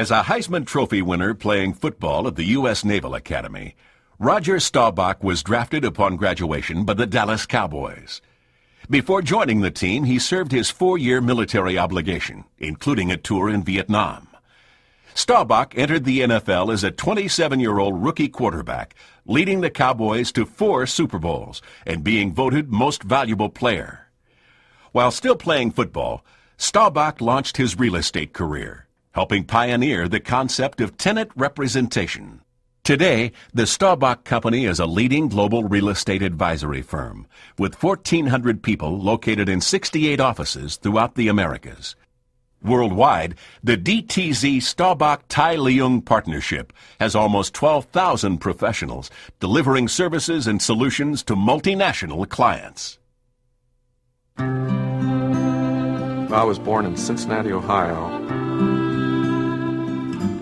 As a Heisman Trophy winner playing football at the U.S. Naval Academy, Roger Staubach was drafted upon graduation by the Dallas Cowboys. Before joining the team, he served his 4-year military obligation, including a tour in Vietnam. Staubach entered the NFL as a 27-year-old rookie quarterback, leading the Cowboys to 4 Super Bowls and being voted most valuable player. While still playing football, Staubach launched his real estate career, helping pioneer the concept of tenant representation. Today, the Staubach Company is a leading global real estate advisory firm with 1,400 people located in 68 offices throughout the Americas. Worldwide, the DTZ Staubach-Tai Leung Partnership has almost 12,000 professionals delivering services and solutions to multinational clients. I was born in Cincinnati, Ohio.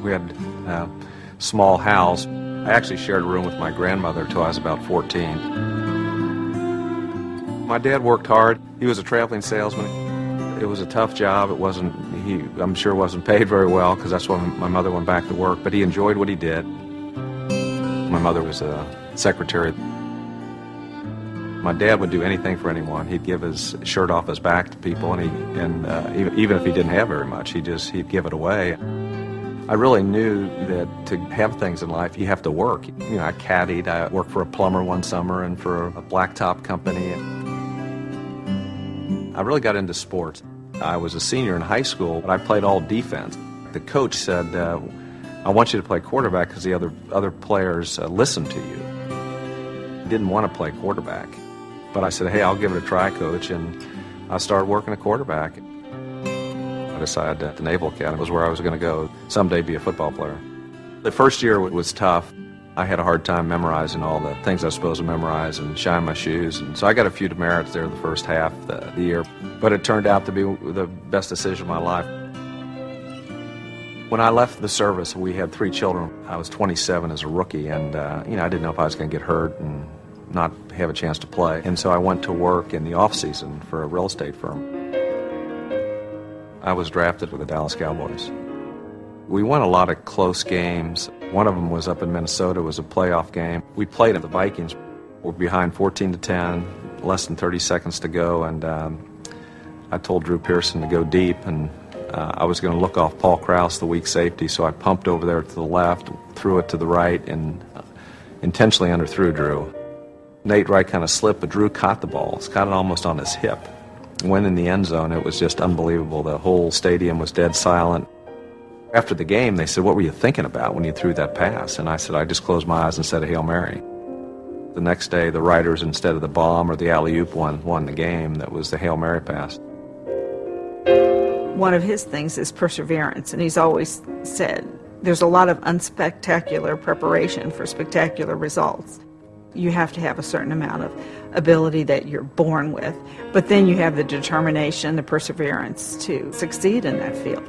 We had a small house. I actually shared a room with my grandmother until I was about 14. My dad worked hard. He was a traveling salesman. It was a tough job. I'm sure wasn't paid very well because that's when my mother went back to work, but he enjoyed what he did. My mother was a secretary. My dad would do anything for anyone. He'd give his shirt off his back to people, and even if he didn't have very much, he'd give it away. I really knew that to have things in life, you have to work. I caddied. I worked for a plumber one summer and for a blacktop company. I really got into sports. I was a senior in high school, but I played all defense. The coach said, I want you to play quarterback because the other players listen to you. I didn't want to play quarterback. But I said, hey, I'll give it a try, coach, and I started working at quarterback. I decided that the Naval Academy was where I was going to go, someday be a football player. The first year was tough. I had a hard time memorizing all the things I was supposed to memorize and shine my shoes, and so I got a few demerits there the first half of the year, but it turned out to be the best decision of my life. When I left the service, we had 3 children. I was 27 as a rookie, and I didn't know if I was going to get hurt and not have a chance to play. And so I went to work in the off-season for a real estate firm. I was drafted with the Dallas Cowboys. We won a lot of close games. One of them was up in Minnesota. It was a playoff game. We played at the Vikings. We're behind 14-10, less than 30 seconds to go, and I told Drew Pearson to go deep, and I was going to look off Paul Krause, the weak safety, so I pumped over there to the left, threw it to the right, and intentionally underthrew Drew. Nate Wright kind of slipped, but Drew caught the ball. It's caught it almost on his hip. Went in the end zone. It was just unbelievable. The whole stadium was dead silent. After the game, they said, what were you thinking about when you threw that pass? And I said, I just closed my eyes and said a Hail Mary. The next day, the Riders, instead of the bomb or the alley-oop won the game. That was the Hail Mary pass. One of his things is perseverance, and he's always said there's a lot of unspectacular preparation for spectacular results. You have to have a certain amount of ability that you're born with, but then you have the determination, the perseverance to succeed in that field.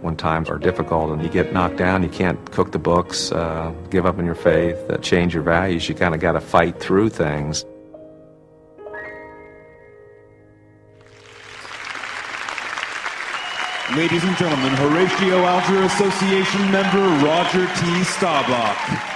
When times are difficult and you get knocked down, you can't cook the books, give up on your faith, change your values. You kind of got to fight through things. Ladies and gentlemen, Horatio Alger Association member Roger T. Staubach.